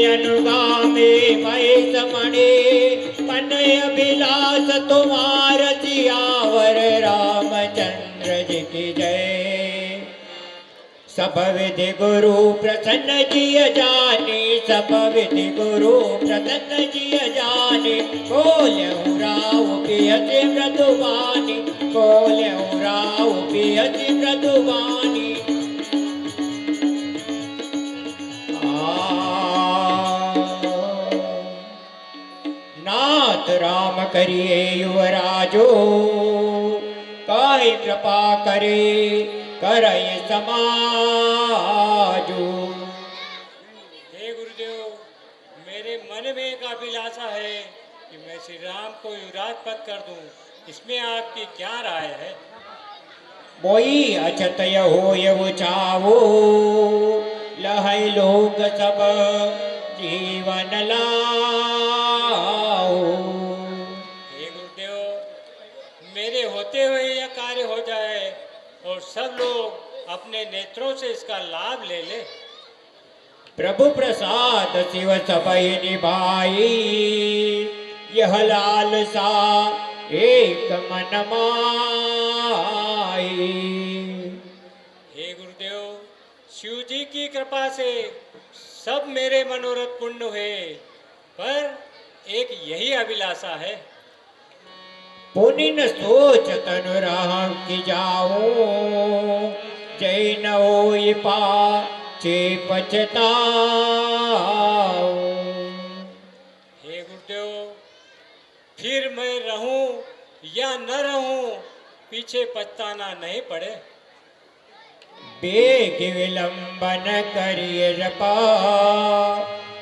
अनुगामी मई समणे मन अभिलाष तुम्हार सियावर रामचंद्र जी की जय। सब विधि गुरु प्रसन्न जिय जानी, सब विधि गुरु प्रसन्न जिय जानी। बोल्यहु राव पियति मृदुवाणी, बोल्यहु राव पियति मृदुवाणी। नाथ राम करिए युवराजो, काई कृपा करे करय समाजो। हे गुरुदेव, मेरे मन में एक अभिलाषा है कि मैं श्री राम को युवराज पद कर दूं। इसमें आपकी क्या राय है? मोई अचतय हो यव चावो, लहै लोग सब जीवन लाओ। हे गुरुदेव, मेरे होते हुए यह कार्य हो जाए और सब लोग अपने नेत्रों से इसका लाभ ले ले। प्रभु प्रसाद शिव सबहि निभाई, यह लालसा एक मन माई। हे गुरुदेव, शिव जी की कृपा से सब मेरे मनोरथ पूर्ण हुए, पर एक यही अभिलाषा है। पुनि न सोच तनु राम की जाओ, जय न होय पाछे पछताओ। हे गुरुदेव, फिर मैं रहूं या न रहूं, पीछे पछताना नहीं पड़े। बेग विलंबन करिए रपा,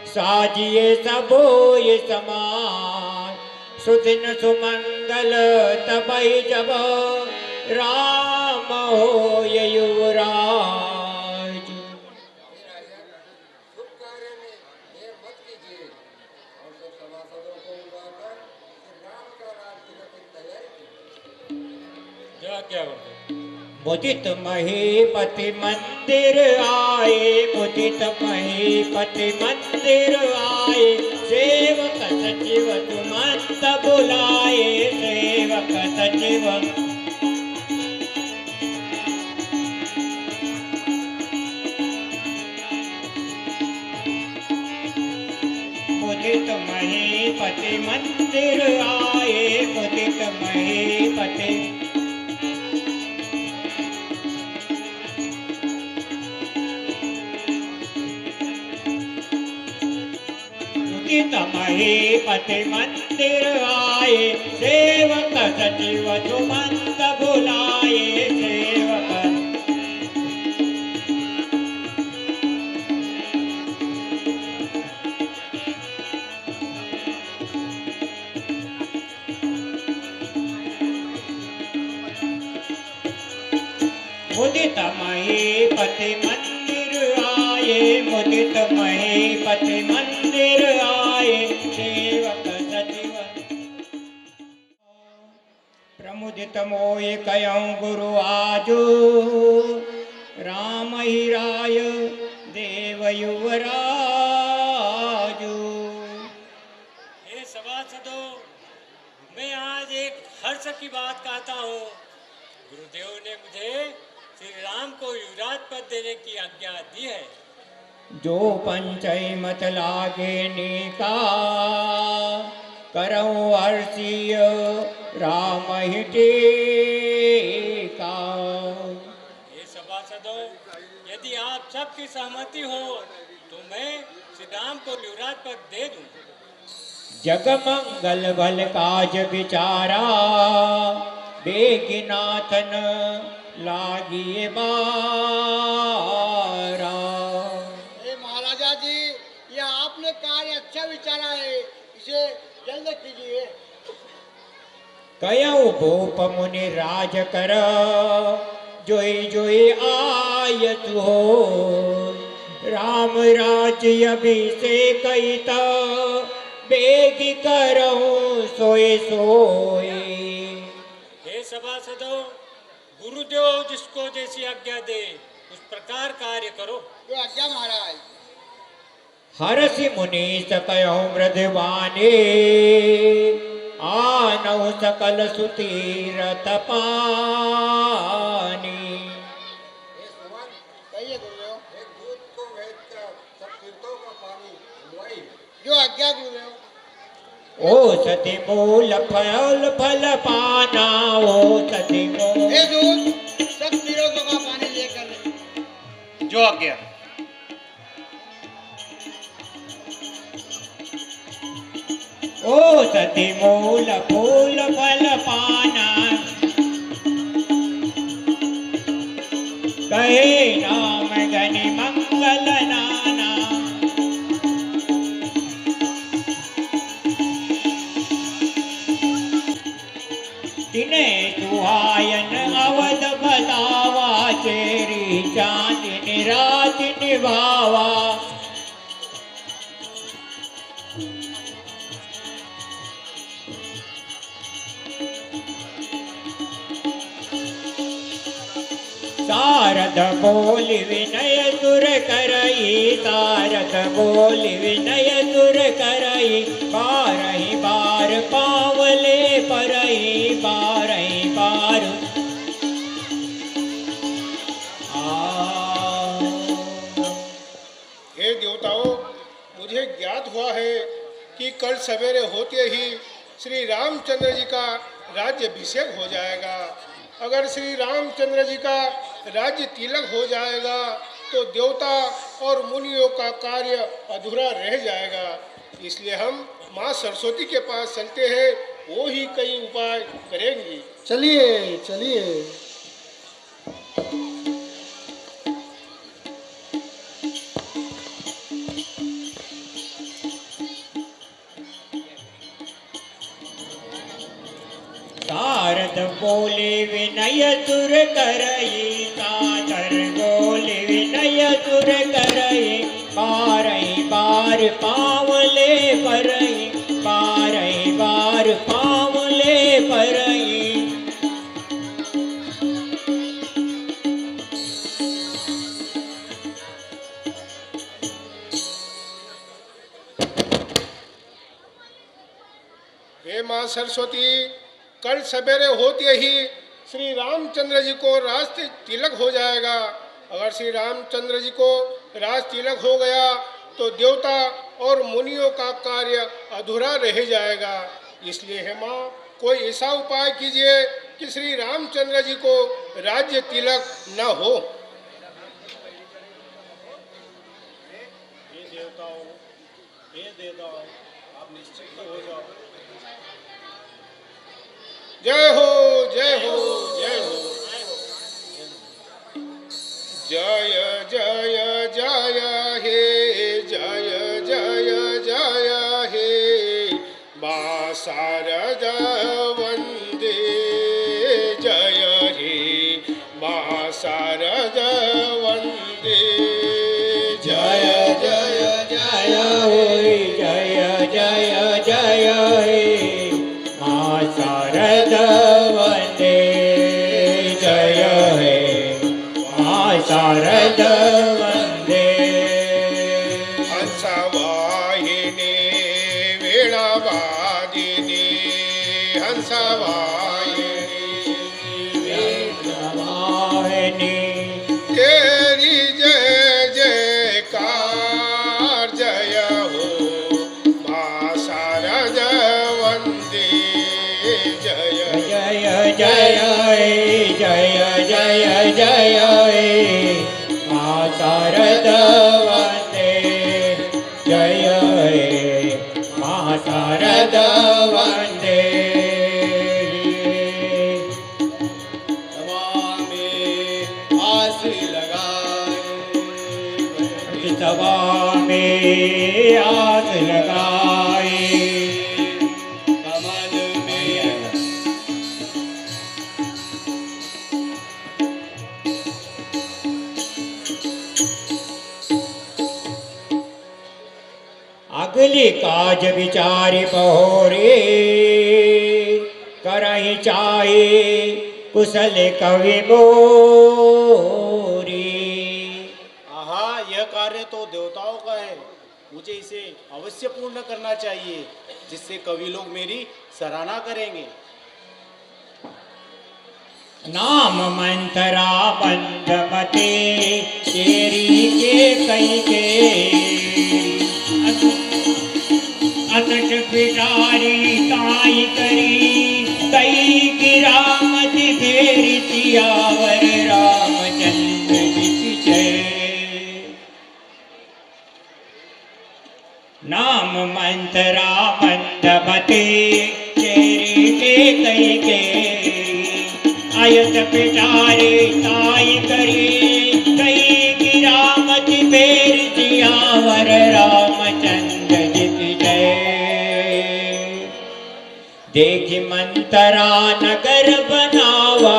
साजिए सबोय समान। सुदिन सुमंगल तबहि जब, राम होय युवराज। शुभ कार्य में देर मत कीजिए और सब सभासदों को बुलाकर राम का राज्य की तैयारी कीजिए। क्या क्या गुरुदेव? मुदित महीपति मंदिर आए, मुदित महीपति मंदिर आए। सेवक सचिव सुमंत बुलाए, सेवक सचिव मुदित महीपति मंदिर आए, मुदित महीपति महीपति मंदिर आए। सेवक सचिव सुमंत बुलाए, सेवक मुदित महीपति मंदिर आए, मुदित महीपति मंदिर आए। सेवक सचिव प्रमुदित मोहि कयऊँ गुरु आजो, राम ही राय देव युवराजो। हे सभासदों, मैं आज एक हर्ष की बात कहता हूँ। गुरुदेव ने मुझे श्री राम को युवराज पद देने की आज्ञा दी है। जो पंचय मत लागे नीका, करऊँ हर्षिय राम ही टीका। हे सभासदों, यदि आप सबकी सहमति हो तो मैं श्री राम को युवराज पद दे दूं। जग मंगल भल काज विचारा, बेगिनाथन लागिए बारा। हे महाराजा जी, यह आपने कार्य अच्छा विचारा है, इसे जल्द कीजिए। कयऊ भूप मुनि राज कर, जोई जोई आयत हो। राम राज्य अभिषेक बेगी करऊँ सोए सोए। हे सभासदों, गुरुदेव जिसको जैसी आज्ञा दे उस प्रकार कार्य करो। जो आज्ञा महाराज। हरसि मुनि सकयो मृदवाने आनौ सकल सुतीरत पानी। हे सुमन, कहिए गुरुदेव। एक दूध को वेद कर सब तीर्थों का पानी ढूंढवाई। जो आज्ञा गुरुदेव। ओ सती मूल फल फल पाना, ओ सती मूल हे दूध सब तीरों का पानी लेकर जो आज्ञा। ओ सती मूल फूल फल पाना, कहे राम गनि मंगल नाना। तिने सुहायन अवध बतावा, चेरी चांदनी रात निभावा। शारद बोली विनय सुर करई, शारद बोली विनय सुर करई। बारही बार पावले परई, बारही बार हे देवताओं, मुझे ज्ञात हुआ है कि कल सवेरे होते ही श्री रामचंद्र जी का राज्य अभिषेक हो जाएगा। अगर श्री रामचंद्र जी का राज्य तिलक हो जाएगा तो देवता और मुनियों का कार्य अधूरा रह जाएगा। इसलिए हम माँ सरस्वती के पास चलते हैं, वो ही कई उपाय करेंगी। चलिए चलिए। शारद बोले विनय सुर करई, सादर बोले विनय सुर करई। बारही बार पावले परई, बारही बार पावले परई। हे माँ सरस्वती, कल सवेरे होते ही श्री रामचंद्र जी को राज तिलक हो जाएगा। अगर श्री रामचंद्र जी को राज तिलक हो गया तो देवता और मुनियों का कार्य अधूरा रह जाएगा। इसलिए हे माँ, कोई ऐसा उपाय कीजिए कि श्री रामचंद्र जी को राज्य तिलक न हो। हे देवताओं, हे देवताओं, आप निश्चिंत हो जाओ। जय हो जय हो जय हो। जय जय जय हे, जय जय जय हे। माँ शारद वंदे जय हे, माँ शारद वंदे जय जय जय होय, जय जय जय हे। माँ शारद वंदे जय हे, माँ शारद वंदे। हंसवाहिनी वीणावादिनी, हंसवाहिनी वीणावाहिनी। तेरी जय जयकार जय हो, माँ शारद वंदे जय जय जय हे, जय जय जय हे। माँ शारद वंदे जय हे, माँ शारद वंदे। सभा में आस लगाए, कमल में अगली काज विचारी बहोरे। करहि चाहे कुशल कवि मोरी। आहा, यह कार्य तो देवताओं का है, मुझे मुझे इसे अवश्य पूर्ण करना चाहिए, जिससे कवि लोग मेरी सराहना करेंगे। नाम मंतरा बंदमते तेरी के कई के अतट पिटारी ताई करी कई की रामति फेरी सियावर रामचंद्र जी की जय। नाम मंतरा बंदमते तेरी के कई के आयत पिटारे ताई करी कई की रामति फेर सियावर रामचंद्र जी की जय। देखी मंतरा नगर बनावा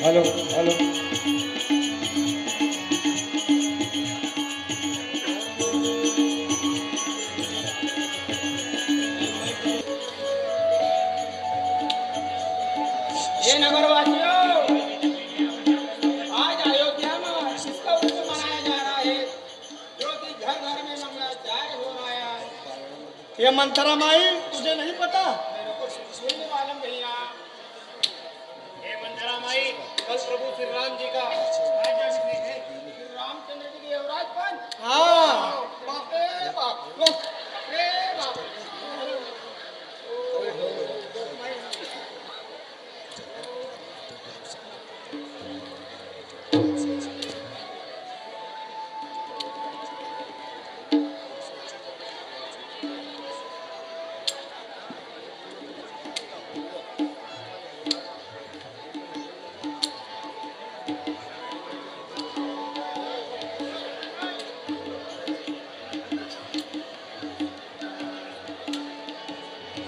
हेलो हेलो ये नगरवासियों, आज अयोध्या में किसका उत्सव मनाया जा रहा है, जो कि घर घर में मंगलाचार्य हो रहा है। ये मंतरा माई तुझे नहीं पता? मेरे को बिल्कुल नहीं मालूम भैया। ये मंतरा माई कल प्रभु श्री राम जी का राज्याभिषेक है। श्री रामचंद्र जी के युवराज कौन? हाँ, बाप रे बाप, बाप रे बाप।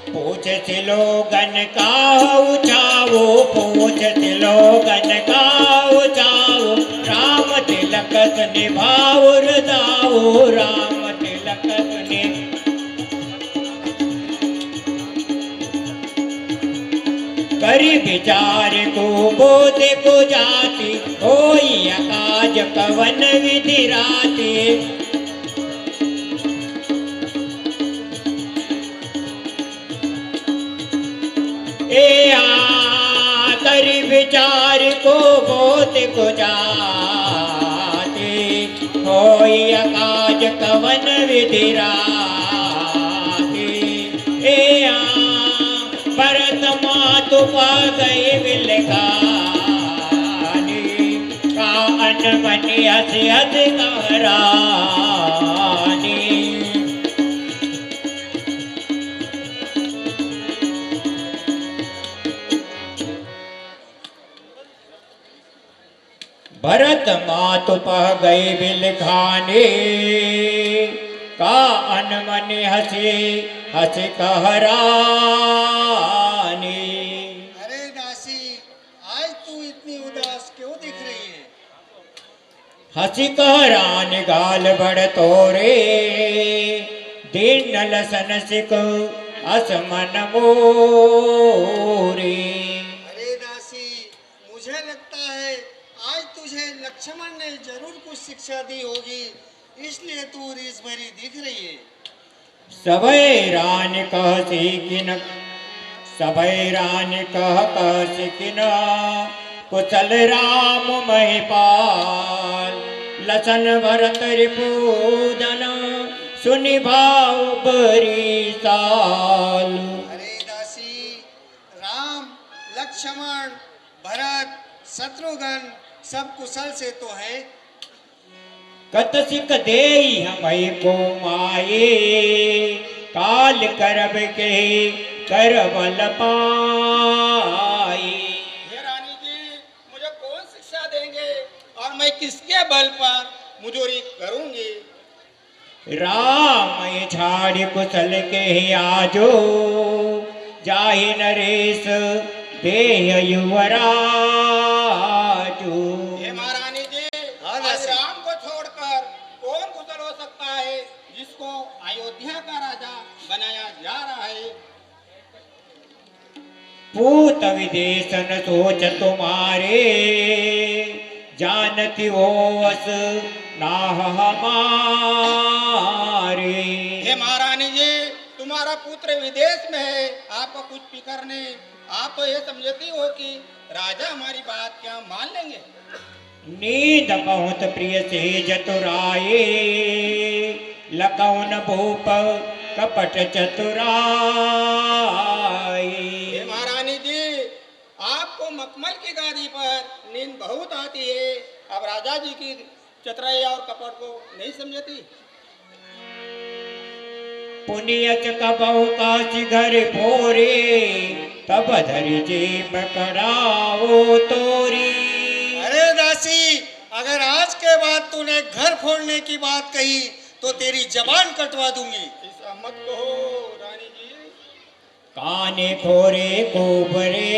पूछत लोगन का उचाओ पूछत लोगन का उचाओ राम तिलकत निभाउर दाओ राम तिलकत ने करी विचार को बोध को जाति होई अकाज कवन विधि राति। कर विचार को बोध को जाते होई अकाज कवन विधि राते। भरत मातु पा गए विलखानी का अनमनी हसी हद कहरानी। भरत मातु पह गए बिलखाने का अनमने हसे हसे कहरानी। अरे दासी, आज तू इतनी उदास क्यों दिख रही है? हसी कहरान गाल बड़ तोरे दीन लसन सिक असमन मोरे। अरे दासी, मुझे लगता है आज तुझे लक्ष्मण ने जरूर कुछ शिक्षा दी होगी, इसलिए तू रीस भरी दिख रही है। सबे रान कह सिकिन सबे रान कह सिकिन कुशल राम महिपाल लसन भरत रिपुदन सुनि भाव बरिसाल। अरे दासी, राम, लक्ष्मण, भरत, शत्रुघ्न सब कुशल से तो है। कत सिक देई हमई को माये काल करब के करबल पाई। हे रानी जी, मुझे कौन शिक्षा देंगे और मैं किसके बल पर मुजोरी करूंगी? राम छाड़ कुशल के आजो जाहि नरेश देह युवराजो। हे महारानी जी, आज राम को छोड़कर कौन कुशल हो उसको अयोध्या का राजा बनाया जा रहा है। पूत विदेशन सोच तुम्हारे, जानती हो अस नाह हमारे। हे महारानी जी, तुम्हारा पुत्र विदेश में है, आपको कुछ फिक्र नहीं। आप तो ये समझती हो कि राजा हमारी बात क्या मान लेंगे। नींद बहुत प्रिय से जतुराए, लकौन भूप कपट चतुराए। हे महारानी जी, आपको मखमल की गादी पर नींद बहुत आती है, अब राजा जी की चतुराई और कपट को नहीं समझती। पुनियत कबहु काशी घर फोरे, तब धरि जेब कड़ाओ तोरी। अरे दासी, अगर आज के बाद तूने घर फोड़ने की बात कही तो तेरी जबान कटवा दूंगी। ऐसा मत कहो रानी जी। काने खोरे कोबरे,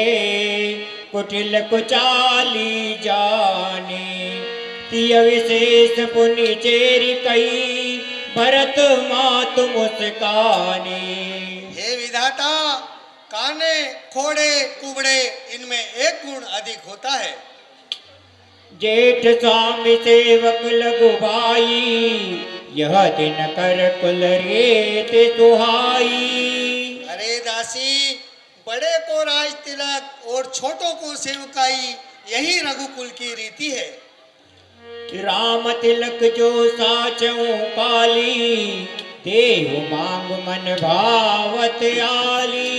कुटिल कुचाली जाने। तिय विशेष पुनि चेरी कई, भरत मातु मुस्कानी। हे विधाता, काने खोड़े कुबड़े इनमें एक गुण अधिक होता है। जेठ स्वामी सेवक लघु भाई, यह दिन कर कुल रेत सुहाई। अरे दासी, बड़े को राज तिलक और छोटों को सेवकाई, यही रघुकुल की रीति है। राम तिलक जो साचऊ काली, देव मांग मन भावत आली।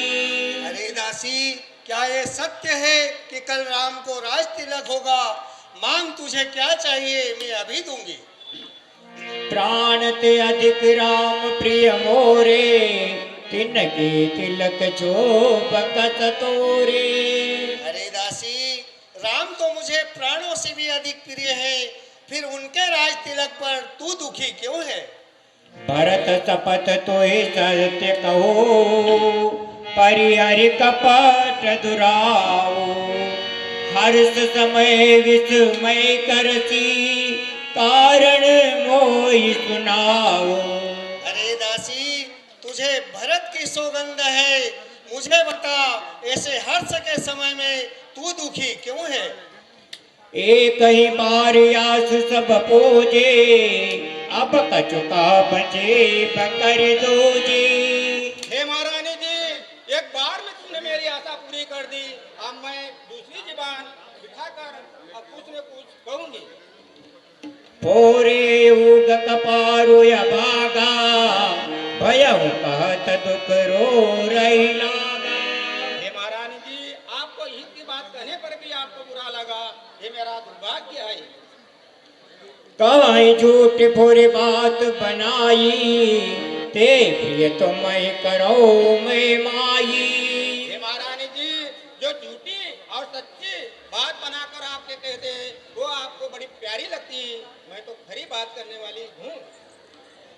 अरे दासी, क्या ये सत्य है कि कल राम को राज तिलक होगा? मांग तुझे क्या चाहिए, मैं अभी दूंगी। प्राण ते अधिक राम प्रिय मोरे, तिनके तिलक बकत तोरे। अरे दासी, राम तो मुझे प्राणों से भी अधिक प्रिय है, फिर उनके राज तिलक पर तू दुखी क्यों है? भरत शपथ तोहि सत्य कहो, परिहरि कपट दुराओ। हर्ष समय विस्मय करसी, कारण मोहि सुनाओ। अरे दासी, तुझे भरत की सौगंध है, मुझे बता, ऐसे हर्ष के समय में तू दुखी क्यों है? एक ही बार आस सब पूजे, अब कचुका बचे बकर दोजे। हे महारानी जी, एक बार में तुमने मेरी आशा पूरी कर दी, अब मैं दूसरी जुबान बिठाकर अब कुछ न कुछ कहूंगी। पोरे उग कपारो या भागा, भयहु कहत दुख रो रही लागा। हे महारानी जी, आपको हित की बात कहने पर भी आपको बुरा लगा, ये मेरा दुर्भाग्य है। कहीं झूठ फुरी बात बनाई, ते प्रिय तुम करो मैं माई। हे महारानी जी, जो झूठी और सच्ची बात बनाकर आपके कहते हैं, वो आपको बड़ी प्यारी लगती है, मैं तो खरी बात करने वाली हूँ।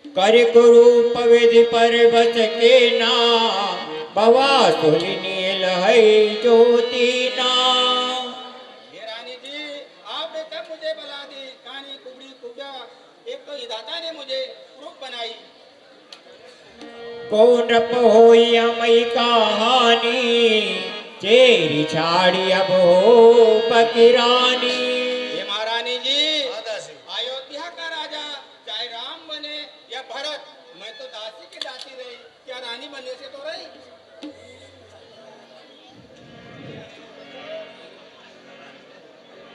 कर कुरूप विधि पर बस के ना, बवा सुली नील है ज्योति ना। हे रानी जी, आपने तब मुझे बला दी, कानी कुबड़ी कुबड़ा, एक तो विधाता ने मुझे कुरूप बनाई। कौन रप होई मई कहानी, चेरी छाड़ी अब हो पकिरानी। हे महारानी जी, अयोध्या का राजा चाहे राम बने या भरत, मैं तो दासी की दासी रही, क्या रानी बनने से तो रही।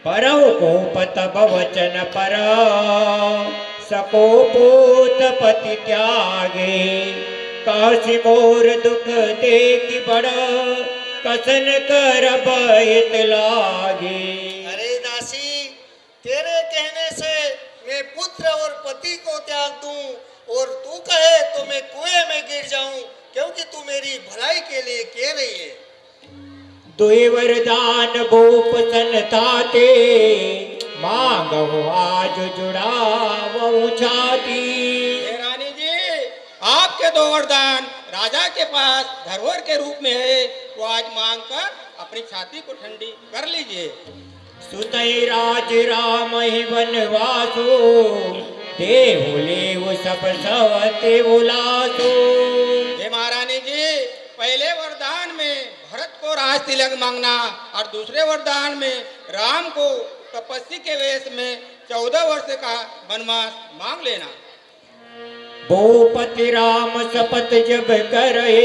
परौ को पत बवचन पर, सको पूत पति त्यागे। काशी मोर दुख देखि बड़, कसन कर बैत लागे। अरे दासी, तेरे कहने से मैं पुत्र और पति को त्याग दूं, और तू कहे तो मैं कुएं में गिर जाऊं, क्योंकि तू मेरी भलाई के लिए कह रही है। दुई वरदान भूप संताते, मांगो आज जुड़ावो छाती। हे रानी जी, आपके दो वरदान राजा के पास धरोहर के रूप में है, वो आज मांग कर अपनी छाती को ठंडी कर लीजिए। सुतई राज राम ही वनवासो, ते बोले वो सब सवते बोलासो। हे महारानी जी, पहले वरदान में भरत को राज तिलक मांगना और दूसरे वरदान में राम को तपस्वी के वेश में 14 वर्ष का वनवास मांग लेना। भूपति राम शपथ जब करे,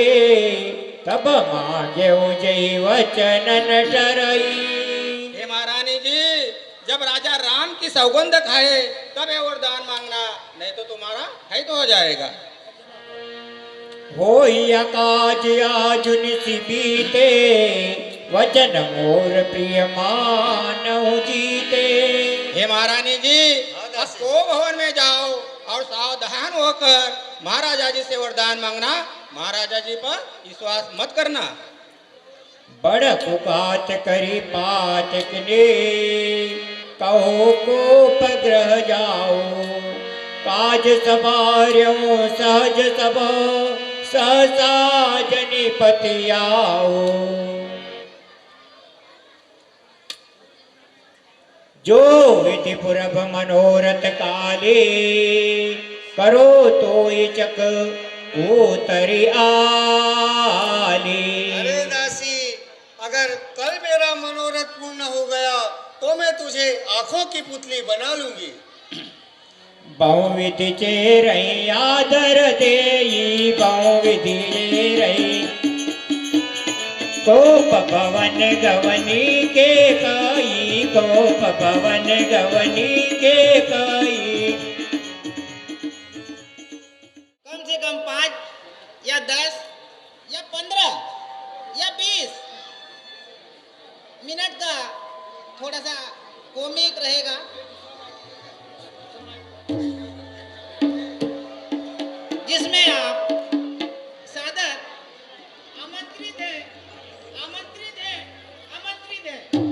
तब मांगे जय वचन न डरई। हे महारानी जी, जब राजा राम की सौगंध खाए तब ये वरदान मांगना, नहीं तो तुम्हारा है तो हो जाएगा। होई अकाज आज निसि बीते, वचन मोर प्रिय मानव जीते। हे महारानी जी, अब को भवन में जाओ और सावधान होकर महाराजा जी से वरदान मांगना। महाराजा जी पर विश्वास मत करना। बड़ कुकात करी पातक ने, कहो को पग्रह जाओ। काज सवार्यो सहज सब, सहसा जनिपति आओ। जो विधि पुरब मनोरथ काले, करो तो चक उतरी आले। अरे दासी, अगर कल मेरा मनोरथ पूर्ण हो गया तो मैं तुझे आंखों की पुतली बना लूंगी। बहुविधि चेरई आदर देई, बहुविधि रही कोप भवन गवनी के कई, कोप भवन गवनी के कई। कम से कम 5 या 10 या 15 या 20 मिनट का थोड़ा सा कॉमिक रहेगा। जिसमें आप सादर आमंत्रित हैं, आमंत्रित हैं, आमंत्रित हैं।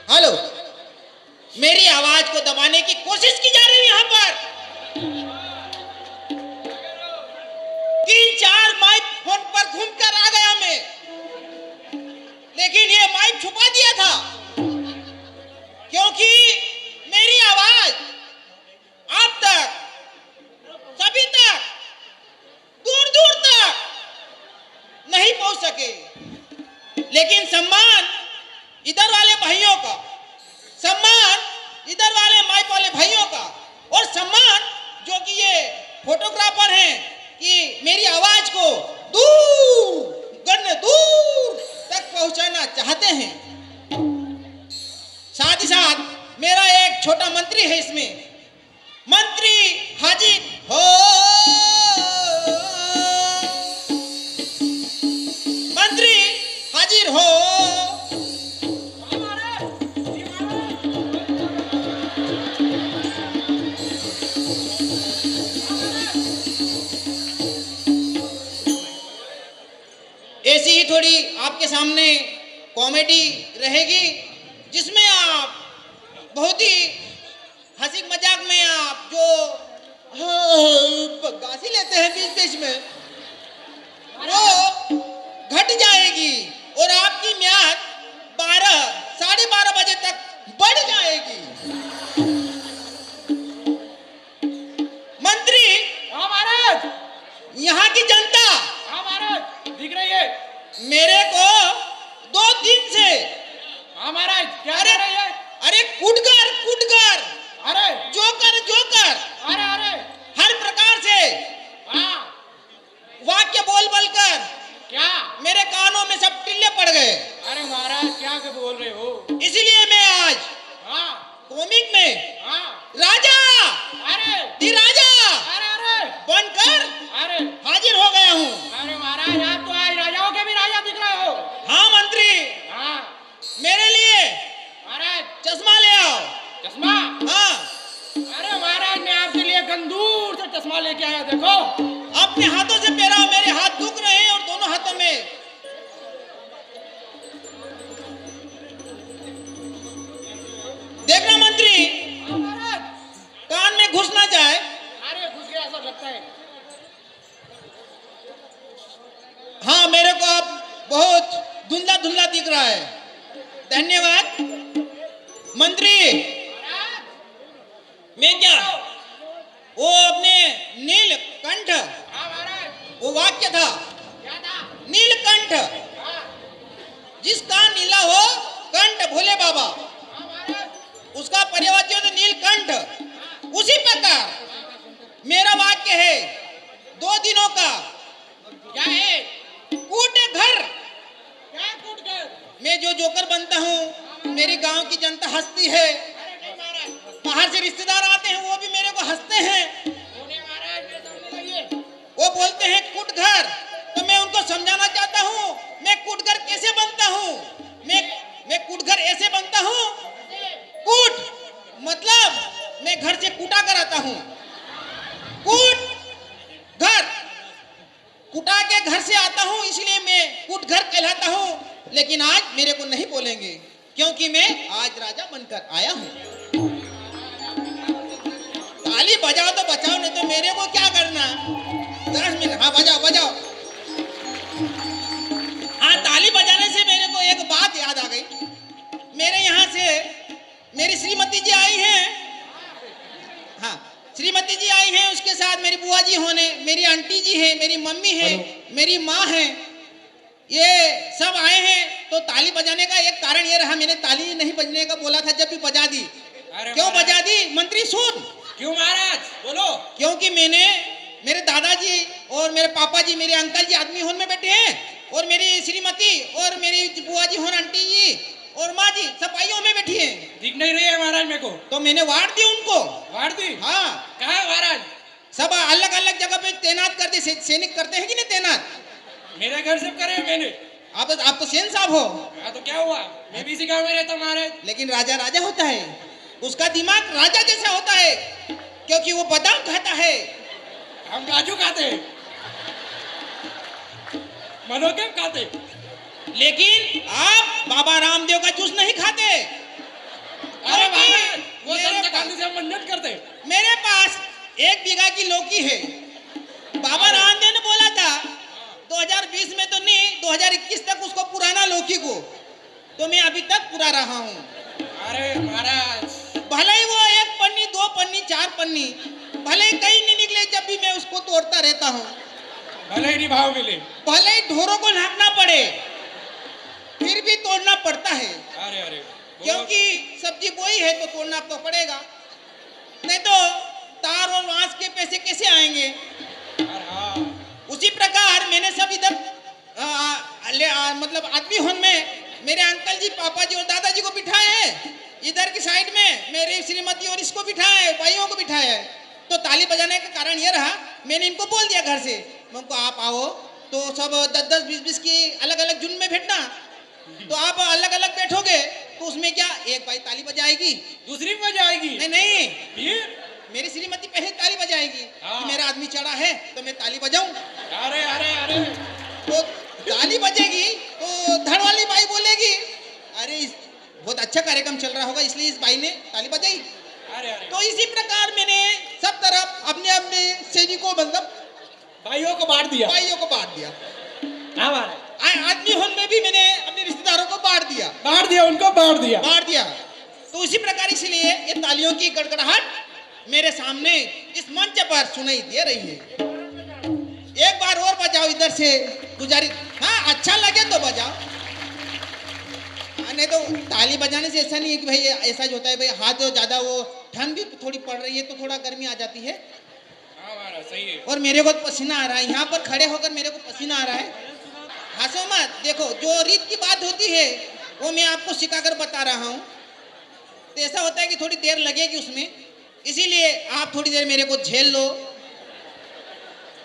हेलो, मेरी आवाज को दबाने की कोशिश की जा रही है यहाँ पर। 3-4 माइक फोन पर घूमकर आ गया मैं, लेकिन ये माइक छुपा दिया था, क्योंकि मेरी आवाज आप तक, सभी तक, दूर दूर तक नहीं पहुंच सके। लेकिन सम्मान इधर वाले भाइयों का, सम्मान इधर वाले माइक वाले भाइयों का, और सम्मान जो कि ये फोटोग्राफर हैं कि मेरी आवाज को दूर गण दूर तक पहुंचाना चाहते हैं। साथ ही साथ मेरा एक छोटा मंत्री है इसमें। मंत्री हाजिर हो, मंत्री हाजिर हो। ऐसी ही थोड़ी आपके सामने कॉमेडी रहेगी, जिसमें आप बहुत ही हंसी मजाक में आप जो गासी लेते हैं बीच बीच में, वो घट जाएगी और आपकी म्याद 12 साढ़े 12 बजे तक बढ़ जाएगी। मंत्री। हाँ महाराज। यहाँ की जनता। हाँ महाराज, दिख रही है मेरे को 2 दिन से। हाँ महाराज, क्या कर रही है? अरे कुटकर कुटकर, अरे जोकर जोकर, अरे अरे हर प्रकार से हाँ वाक्य बोल बोल कर क्या मेरे कानों में सब टिल्ले पड़ गए। अरे महाराज, क्या के बोल रहे हो? इसलिए मैं आज हाँ कॉमिक में हाँ राजा, अरे दी राजा, अरे अरे बनकर अरे हाजिर हो गया हूँ। अरे महाराज, आप तो आज राजाओं के भी राजा दिख रहे हो। हाँ मंत्री, हाँ मेरे लिए महाराज चश्मा ले आओ। चश्मा? हाँ। अरे महाराज, मैं आपके लिए गंदूर से चश्मा लेके आया। देखो, अपने हाथों से पहनाओ, मेरे हाथ दुख बहुत धुंधला धुंधला दिख रहा है। धन्यवाद मंत्री। मैं क्या वो अपने नीलकंठ, वो वाक्य था नीलकंठ, जिसका नीला हो कंठ भोले बाबा, उसका पर्यायवाची होता नीलकंठ। उसी प्रकार मेरा वाक्य है 2 दिनों का। क्या है? कूट घर। क्या कूट घर? मैं जो जोकर बनता हूँ, मेरे गांव की जनता हंसती है, बाहर से रिश्तेदार आते हैं वो भी मेरे को हंसते हैं, वो बोलते हैं कूट घर। तो मैं उनको समझाना चाहता हूँ मैं कूट घर कैसे बनता हूँ। मैं कूट घर ऐसे बनता हूँ, कूट मतलब मैं घर से कूटा कर आता हूँ। कूट घर, कुटा के घर से आता हूँ, इसलिए मैं कूट घर कहलाता हूँ। लेकिन आज मेरे को नहीं बोलेंगे क्योंकि मैं आज राजा बनकर आया हूँ। ताली बजाओ तो बचाओ, नहीं तो मेरे को क्या करना। 10 मिनट, हाँ बजाओ बजाओ। हाँ, ताली बजाने से मेरे को एक बात याद आ गई। मेरे यहाँ से मेरी श्रीमती जी आई हैं। हाँ, श्रीमती जी आई हैं, उसके साथ मेरी बुआ जी होने, मेरी आंटी जी है, मेरी मम्मी है, मेरी माँ है, ये सब आए हैं। तो ताली बजाने का एक कारण ये रहा, मैंने ताली नहीं बजने का बोला था, जब भी बजा दी। क्यों बजा दी मंत्री? सुन। क्यों महाराज? बोलो। क्योंकि मैंने, मेरे दादाजी और मेरे पापा जी, मेरे अंकल जी आदमी होन में बैठे हैं, और मेरी श्रीमती और मेरी बुआ जी होन, आंटी जी और माँ जी सफाइयों में बैठी हैं। दिख नहीं रही है महाराज मेरे को। तो मैंने वार्ड दी उनको। वार्ड दी? हाँ। कहाँ है महाराज? सब अलग अलग जगह पे तैनात कर दी। सैनिक करते हैं कि नहीं तैनात? मेरे घर से करे मैंने। आप तो सेन साहब हो। हाँ, तो क्या हुआ? मैं भी इसी गाँव में रहता हूँ महाराज। लेकिन राजा राजा होता है, उसका दिमाग राजा जैसा होता है, क्योंकि वो बादाम खाता है, हम काजू खाते हैं, मनोकेम खाते। लेकिन आप बाबा रामदेव का जूस नहीं खाते। अरे महाराज, वो संत गांधी से हम मन्नत करते। मेरे पास 1 बीघा की लौकी है। बाबा रामदेव ने बोला था 2020 में तो नहीं, 2021 तक उसको पुराना लौकी को, तो मैं अभी तक पुरा रहा हूँ। अरे महाराज, भले ही वो 1 पन्नी 2 पन्नी 4 पन्नी, भले ही कहीं नहीं निकले, जब भी मैं उसको तोड़ता रहता हूँ। भले ही भाव मिले, भले ही ढोरों को नापना पड़े, फिर भी तोड़ना पड़ता है। अरे अरे, क्योंकि सब्जी बोई है तो तोड़ना तो पड़ेगा, नहीं तो तार और बांस के पैसे कैसे आएंगे। उसी प्रकार मैंने सब इधर मतलब आदमी होन में मेरे अंकल जी, पापा जी और दादाजी को बिठाए हैं। इधर की साइड में मेरी श्रीमती और इसको बिठाया है, भाइयों को बिठाया है। तो ताली बजाने का कारण ये रहा, मैंने इनको बोल दिया घर से, उनको आप आओ तो सब 10-10 20-20 की अलग अलग झुंड में बैठना। तो आप अलग अलग बैठोगे तो उसमें क्या, एक भाई ताली बजाएगी, दूसरी बजाएगी, नहीं फिर मेरी श्रीमती पहले ताली बजाएगी। मेरा आदमी चढ़ा है तो मैं ताली बजाऊं। अरे अरे अरे, तो ताली बजेगी तो धड़ वाली बाई बोलेगी, अरे बहुत अच्छा कार्यक्रम चल रहा होगा, इसलिए इस भाई ने ताली बजाई। अरे अरे, तो इसी प्रकार मैंने सब तरफ अपने अपने सैनिकों, मतलब भाइयों को बांट दिया। भाइयों को बांट दिया। आदमी होने में भी मैंने अपने रिश्तेदारों को बांट दिया। उनको बांट दिया। तो इसी प्रकार इसलिए ये तालियों की गड़गड़ाहट मेरे सामने इस मंच पर सुनाई दे रही है। एक बार और बजाओ इधर से गुजारिश। हाँ, अच्छा लगे तो बजाओ, नहीं तो ताली बजाने से ऐसा नहीं है कि भाई ऐसा जो होता है भाई हाथ ज्यादा, वो ठंड भी थोड़ी पड़ रही है तो थोड़ा गर्मी आ जाती है। सही है। और मेरे को पसीना आ रहा है, यहाँ पर खड़े होकर मेरे को पसीना आ रहा है। हंसो मत, देखो जो रीत की बात होती है वो मैं आपको सिखाकर बता रहा हूँ। तो ऐसा होता है कि थोड़ी देर लगेगी उसमें, इसीलिए आप थोड़ी देर मेरे को झेल लो,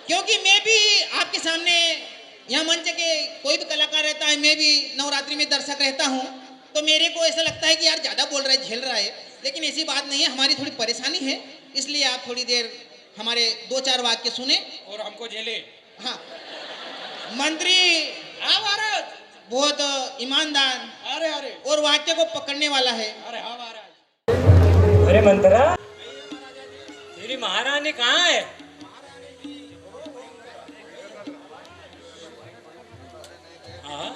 क्योंकि मैं भी आपके सामने यहाँ मंच के कोई भी कलाकार रहता है, मैं भी नवरात्रि में दर्शक रहता हूँ, तो मेरे को ऐसा लगता है कि यार ज़्यादा बोल रहा है, झेल रहा है, लेकिन ऐसी बात नहीं है, हमारी थोड़ी परेशानी है, इसलिए आप थोड़ी देर हमारे 2-4 वाक्य सुने और हमको झेले। हाँ मंत्री, हाँ महाराज, बहुत ईमानदार, अरे अरे, और वाक्य को पकड़ने वाला है। अरे हाँ महाराज। अरे मंत्रा, तेरी महारानी कहाँ है? हाँ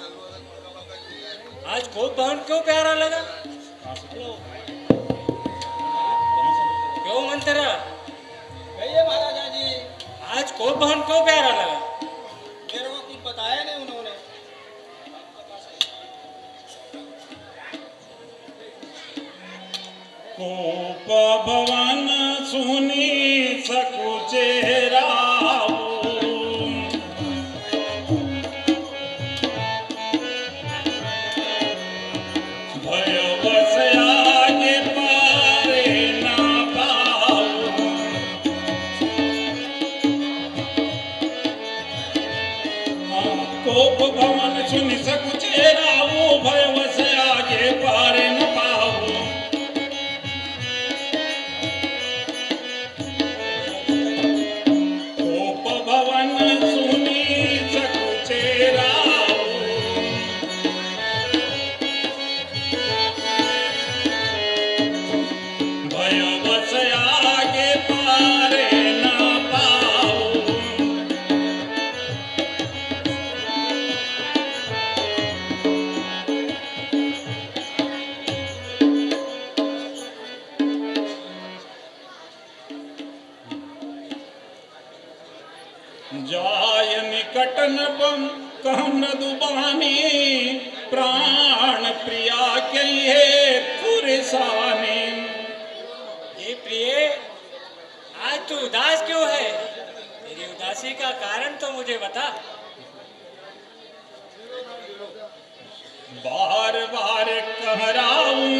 आज कोप भवन क्यों प्यारा लगा? क्यों मंत्रा? कहिए महाराजा जी। आज कोप भवन क्यों प्यारा लगा? मेरे को कुछ बताया नहीं उन्होंने। कोप भवन सुनी सकुचेरा भय बस आगे पारे ना पाऊं। कोप भवन सुनी सकुचेरा भय बस आगे पारे न पाऊं। जाय निकट न कहम न दुबानी प्राण प्रिया कहिए फुरसानी। ये प्रिय, आज तू उदास क्यों है? तेरी उदासी का कारण तो मुझे बता। बार बार कहराऊं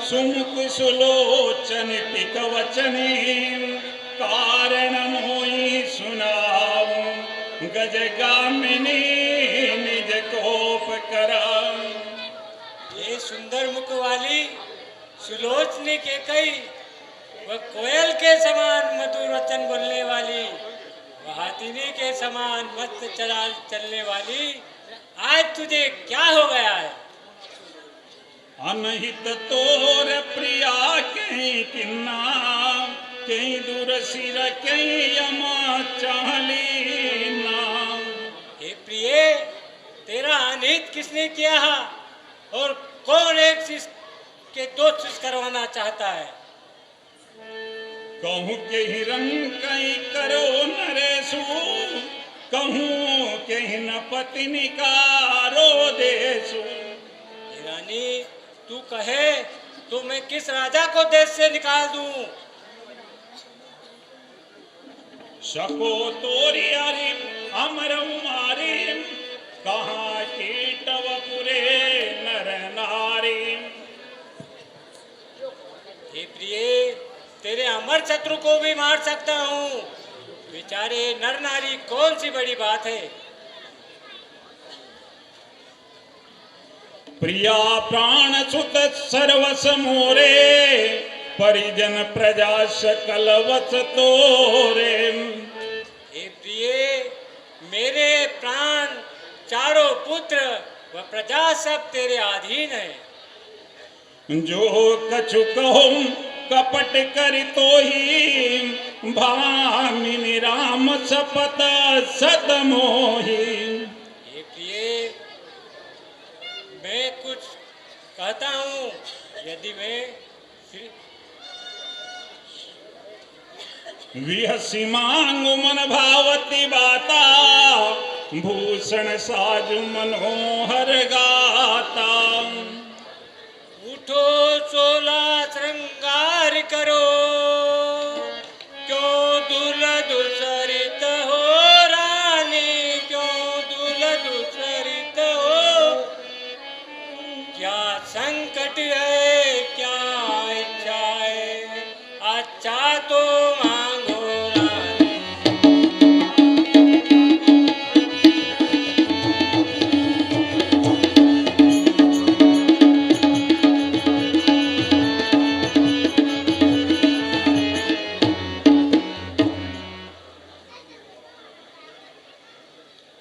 सुमुख सुलोचन टिक वचनी कारण मोई सुनाऊं गजगामिनी निज कोप करा। ये सुंदर मुख वाली सुलोचनी के कई वह कोयल के समान मधुर वचन बोलने वाली, वह हाथिनी के समान मस्त चाल चलने वाली, आज तुझे क्या हो गया है? अनहित तोर प्रिया कहीं किन्ना कहीं दूर सिर कहीं यमा चाली नाम। हे प्रिय, तेरा अनहित किसने किया है और कौन एक चीज के दो चीज करवाना चाहता है? कहूँ के ही रंग कहीं करो नरेशु कहूँ के ही न पत्नी कारो देशु। रानी, तू कहे तो मैं किस राजा को देश से निकाल दूं? सको तोरी अरि अमर उमारी कहाँ कीटव पुरे नर नारी। हे प्रिय, तेरे अमर शत्रु को भी मार सकता हूँ, बेचारे नर नारी कौन सी बड़ी बात है? प्रिया प्राण सुत सर्वस मोरे परिजन प्रजा सकल वस तोरे। हे प्रिय, मेरे प्राण चारों पुत्र व प्रजा सब तेरे अधीन है। जो कछु कहूँ कपट करि तो ही भामिनी राम सपत सत मोही। हे प्रिय, मैं कुछ कहता हूँ, यदि मैं विहसी मांगु मन भावती बाता भूषण साजु मनोहर गाता। उठो सोला श्रृंगार करो, क्यों दुल्हन दुसरित हो रानी, क्यों दुल्हन दुसरित हो? क्या संकट है, क्या इच्छा है, अच्छा तो मांगो रानी।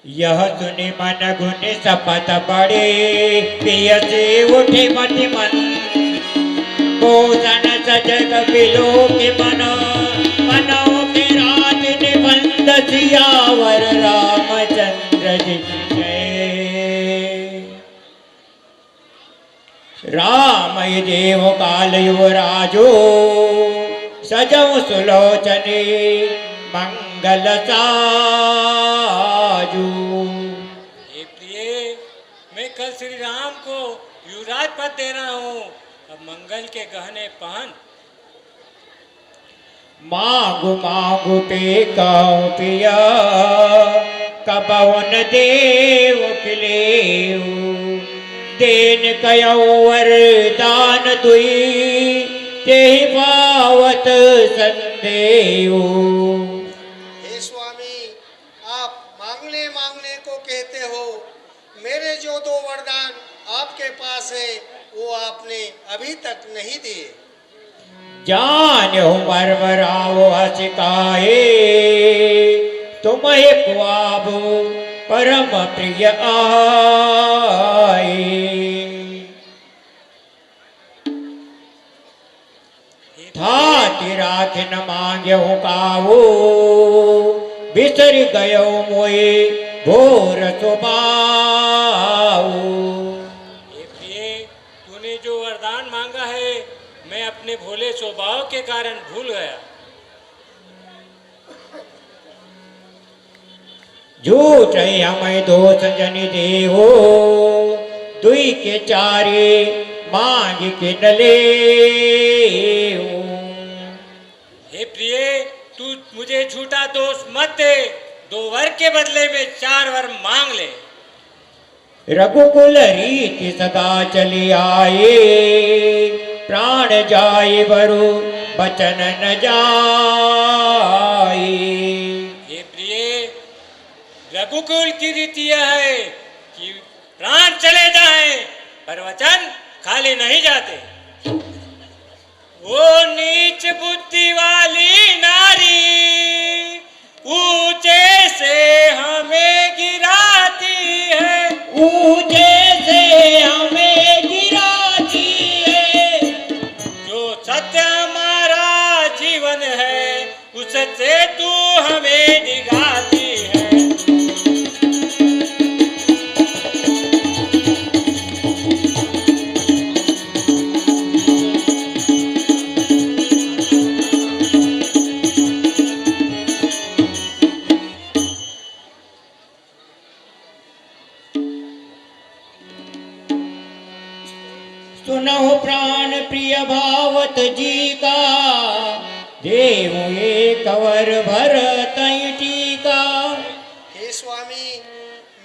यह सुनि मन गुनि सपत पड़े पिय से उठे मति मन भूषण सजग बिलो के मनो मनो के राज निबंध सियावर रामचंद्र जी की जय। रामय देव काल युवराजो सजऊ सुलोचने मंगल साजू। हे प्रिय, मैं कल श्री राम को युवराज पद दे रहा हूँ, अब मंगल के गहने पहन। मांगु मांगु पे कहो पिया कबहुन देव खिलेऊ देन कयो वरदान दुई ते पावत संदेऊ। हे स्वामी, आप मांगने मांगने को कहते हो, मेरे जो दो वरदान आपके पास है वो आपने अभी तक नहीं दिए। जान्यो मरमराओ हसिकाए तुम्हें ख्वाब परम प्रिय आए। थाति राखिन मांग्यो कावो बिसर गयो मोए घोर स्वभाव। हे प्रिय, तूने जो वरदान मांगा है मैं अपने भोले स्वभाव के कारण भूल गया। झूठ हमें दोष जनि देहो दुई के चारे मांग के नले। हे प्रिय, तू मुझे झूठा दोष मत दे, 2 वर के बदले में 4 वर मांग ले। रघुकुल रीति सदा चली आए प्राण जाए बरु बचन न जाए। हे प्रिय, रघुकुल की रीति यह है कि प्राण चले जाएं पर वचन खाली नहीं जाते। वो नीच बुद्धि वाली नारी ऊंचे से हमें गिराती है, ऊंचे से हमें गिराती है। जो सत्य हमारा जीवन है उससे तू हमें दिखाती है। सुनहु प्राण प्रिय भावत जी का देव एक वर भर तई टीका। हे स्वामी,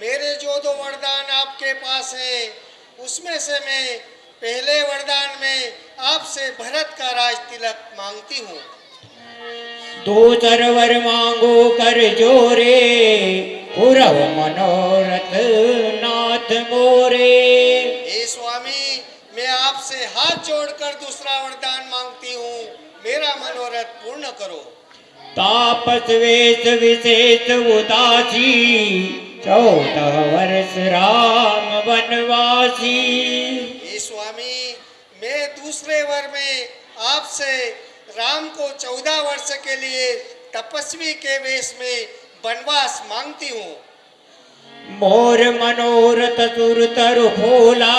मेरे जो दो वरदान आपके पास है उसमें से मैं पहले वरदान में आपसे भरत का राज तिलक मांगती हूँ। 2 सरवर मांगो कर जोरे पुरव मनोरथ नाथ मोरे। हे स्वामी, मैं आपसे हाथ जोड़कर दूसरा वरदान मांगती हूँ, मेरा मनोरथ पूर्ण करो। तापस वेश विशेष उदासी 14 वर्ष राम वनवासी। हे स्वामी, मैं दूसरे वर में आपसे राम को 14 वर्ष के लिए तपस्वी के वेश में वनवास मांगती हूँ। मोर मनोरथ सुर तरु फूला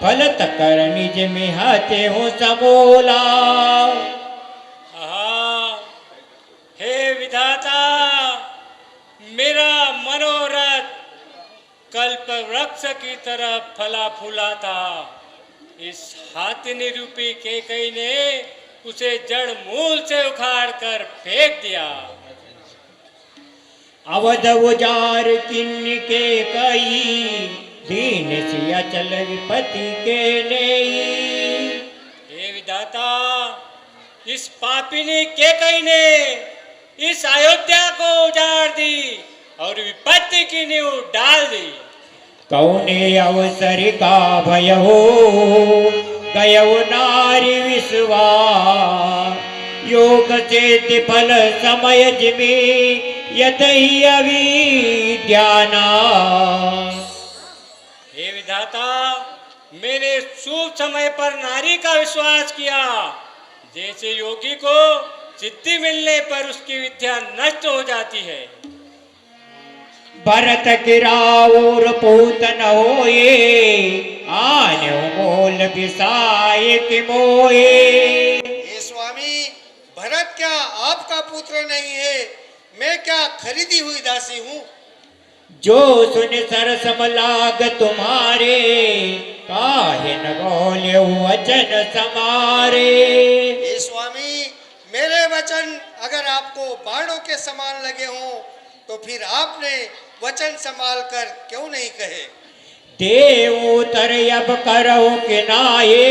फलत कर निज में हाथे हो समोला। हे विधाता, मेरा मनोरथ कल्प वृक्ष की तरह फला फूला था। इस हाथिनी रूपी केकई ने उसे जड़ मूल से उखाड़ कर फेंक दिया। अवध उजार किन्न के कई दीन से अचल विपति के नेई। हे विधाता, इस पापिनी केकई ने इस अयोध्या को उजाड़ दी और विपत्ति की नींव डाल दी। कौने अवसर का भय हो गयो नारी विश्वास योग से फल समय जिमी यतहि अविद्याना। हे विधाता, मैंने शुभ समय पर नारी का विश्वास किया। जैसे योगी को सिद्धि मिलने पर उसकी विद्या नष्ट हो जाती है। भरत गिराओर पूतन होए आन्यो मोल बिसाए कि मोए। हे स्वामी, भरत क्या आपका पुत्र नहीं है? मैं क्या खरीदी हुई दासी हूँ? जो सुन सरसम लाग तुम्हारे, काहे न बोले वचन समारे। हे स्वामी, मेरे वचन अगर आपको बाणों के समान लगे हों तो फिर आपने वचन संभाल कर क्यों नहीं कहे? देव तर अब करो कि नाये,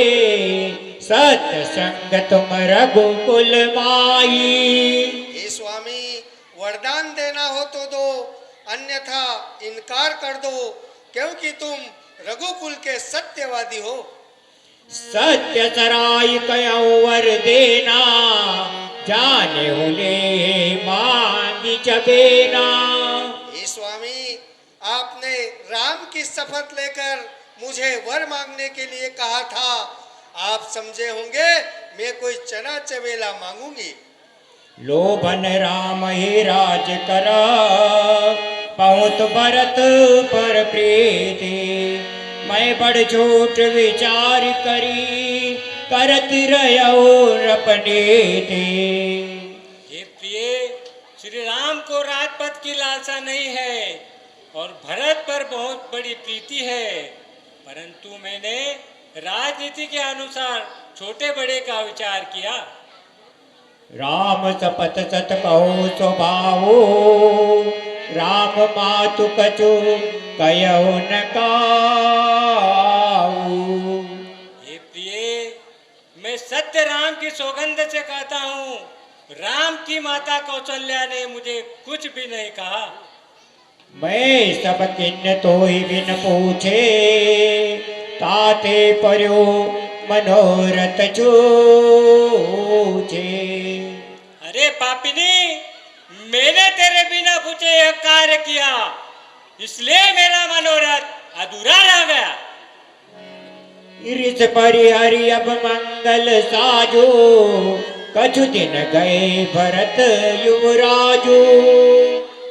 सत्य संग तुम रघुकुल माई। हे स्वामी, वरदान देना हो तो दो, अन्यथा इनकार कर दो, क्योंकि तुम रघुकुल के सत्यवादी हो। सत्य सराय कयो वर देना, जाने होले मांगी चबेना। हे स्वामी, आपने राम की शपथ लेकर मुझे वर मांगने के लिए कहा था। आप समझे होंगे मैं कोई चना चबेला मांगूंगी। लोभन राम ही राज कर, बहुत भरत पर प्रीति। मैं बड़ झूठ विचार करी, करत रहो रपनीति। हे प्रिय, श्री राम को राजपद की लालसा नहीं है और भरत पर बहुत बड़ी प्रीति है, परंतु मैंने राजनीति के अनुसार छोटे बड़े का विचार किया। राम सपत सत कहो स्वभावो, राम मातु कछु कयो न काऊ। हे प्रिय, मैं सत्य राम की सौगंध से कहता हूँ, राम की माता कौशल्या ने मुझे कुछ भी नहीं कहा। मैं सब किन्न तो ही बिन पूछे, ताते पर्यो मनोरथ जूझे। अरे पापिनी, मैंने तेरे बिना पूछे यह कार्य किया, इसलिए मेरा मनोरथ अधूरा रह गया। इरिस परिहरि अब मंगल साजो, कछु दिन गए भरत युवराजो।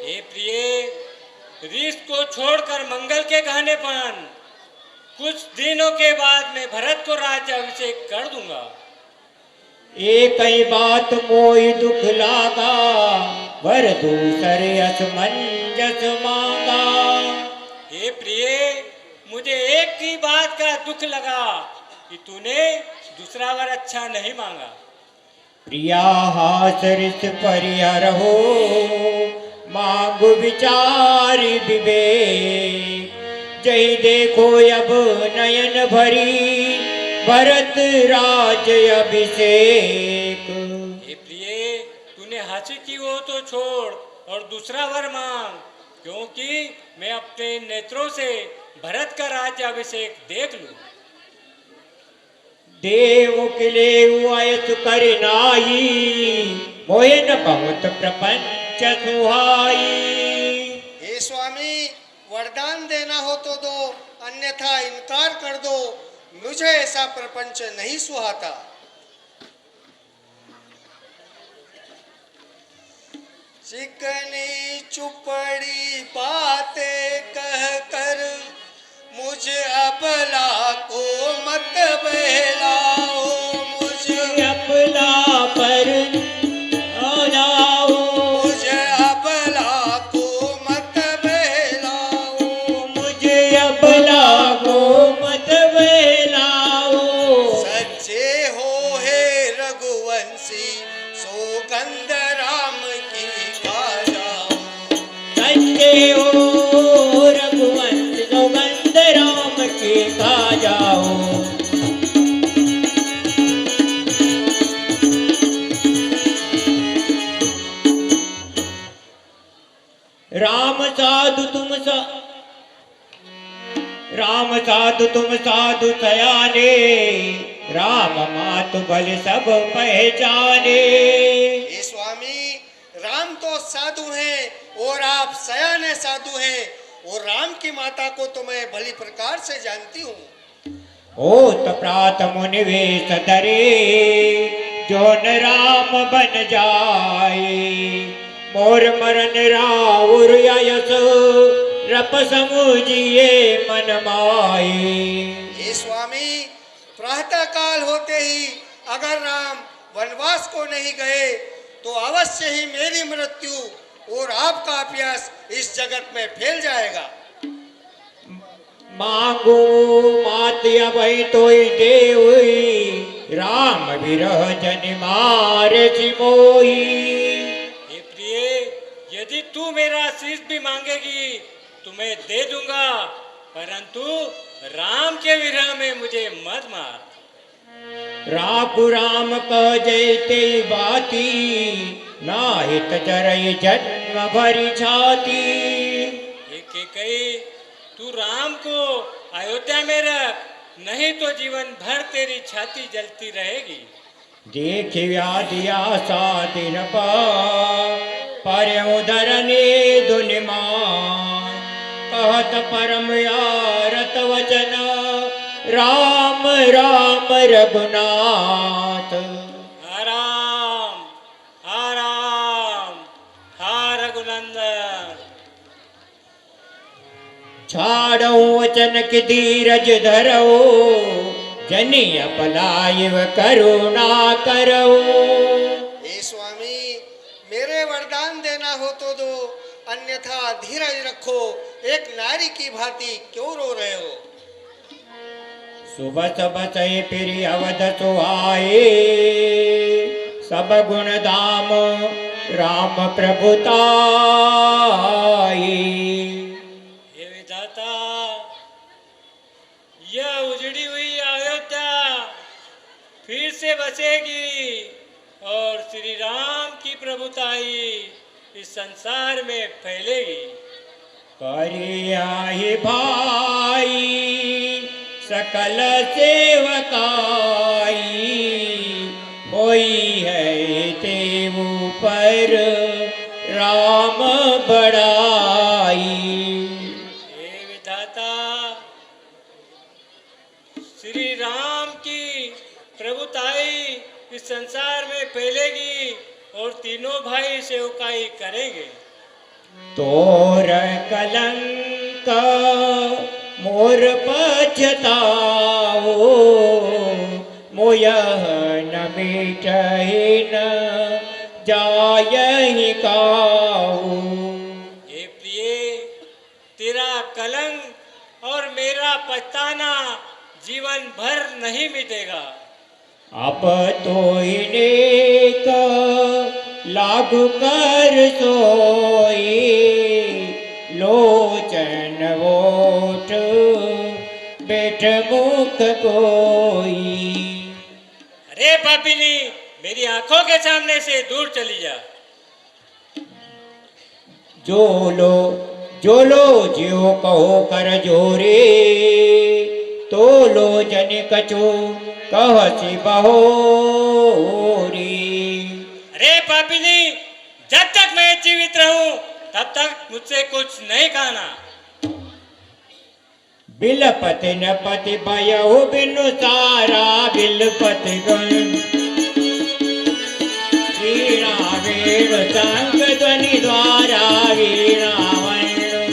हे प्रिय, रीस को छोड़कर मंगल के कहने पर कुछ दिनों के बाद मैं भरत को राज्य अभिषेक कर दूंगा। एक ही बात मोई दुख लागा, वर दूसरे असमंजस मांगा। हे प्रिय, मुझे एक ही बात का दुख लगा कि तूने दूसरा वर अच्छा नहीं मांगा। प्रिया हास रिस परिहर हो, मांगु विचारी विवेक। जही देखो अब नयन भरी, भरत राज अभिषेक। हे प्रिय, तूने हासिल की हो तो छोड़ और दूसरा वर मांग, क्योंकि मैं अपने नेत्रों से भरत का राज्य अभिषेक देख लूं। देव किले आयत कर नाई, मोहे न बहुत प्रपंच सुहाई। हे स्वामी, वरदान देना हो तो दो, अन्यथा इनकार कर दो, मुझे ऐसा प्रपंच नहीं सुहाता। चिकनी चुपड़ी बातें कह कर मुझ अबला को मत बहलाओ, मुझ अपना पर आ जाओ, मुझे अबला को मत बहलाओ, मुझे अपना को मत बहलाओ। सच्चे हो हे रघुवंशी, सौगंध राम की खा जाओ। सच्चे हो रघुवंश, सौगंध राम की खा जाओ। राम साधु तुम साधु सयाने, राम मातु बल सब पहचाने। हे स्वामी, राम तो साधु हैं और आप सयाने साधु हैं, और राम की माता को तो मैं भली प्रकार से जानती हूँ। होत प्रात मुनिवेश धरे, जो न राम बन जाए। मोर मरन राउर यस, रप समुझिए मन माए। हे स्वामी, प्रातः काल होते ही अगर राम वनवास को नहीं गए तो अवश्य ही मेरी मृत्यु और आपका प्यास इस जगत में फैल जाएगा। मांगो मात अभय तोय देवई राम विरह जन मार मोही। हे प्रिय, यदि तू मेरा शीश भी मांगेगी तो मैं दे दूंगा, परंतु राम के विरह में मुझे मत मार। रापु राम कह जयते बाती नाहित चरई जन्म भरी छाती। एक कही तू राम को अयोध्या में रख, नहीं तो जीवन भर तेरी छाती जलती रहेगी। देख व्याधि आशा दिन पर उदरने दुनिमान कहत परम यारत वचन राम राम रघुनाथ। आराम आराम हा रघुनंदन। छाड़ो वचन की धीरज धरो जनि अपलायव करुणा करो। हे स्वामी, मेरे वरदान देना हो तो दो, अन्यथा धीरज रखो। एक नारी की भांति क्यों रो रहे हो? सुबह बसई फिर अवध सुहाए सब गुण धाम राम प्रभुताई। हे विधाता, यह उजड़ी हुई अयोध्या फिर से बसेगी और श्री राम की प्रभुताई इस संसार में फैलेगी। करियाहि भाई सकल सेवकाई होई है तेऊ पर राम बड़ाई। हे विधाता, श्री राम की प्रभुताई इस संसार में फैलेगी और तीनों भाई सेवकाई करेंगे। तोर कलंक मोर पछताओ मोयह न मिटहि न जायहि काऊ। हे प्रिय, तेरा कलंक और मेरा पछताना जीवन भर नहीं मिटेगा। अब तो इनेक लागू कर सोई लोचन ओट बेट मुख कोई। अरे पापिनी, मेरी आंखों के सामने से दूर चली जा। जो लो जियो कहो कर जोरे तो लो जन कछु कहसी बहोरी। अरे पापिनी, जब तक मैं जीवित रहूं तब तक मुझसे कुछ नहीं कहना। बिलपति न पति भयहु बिनु सारा बिलपति गुण वीणा वेणु संग ध्वनि द्वारा वीणा वेणु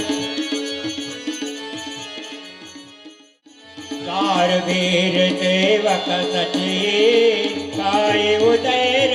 कार वीर सेवक सचे काय उदय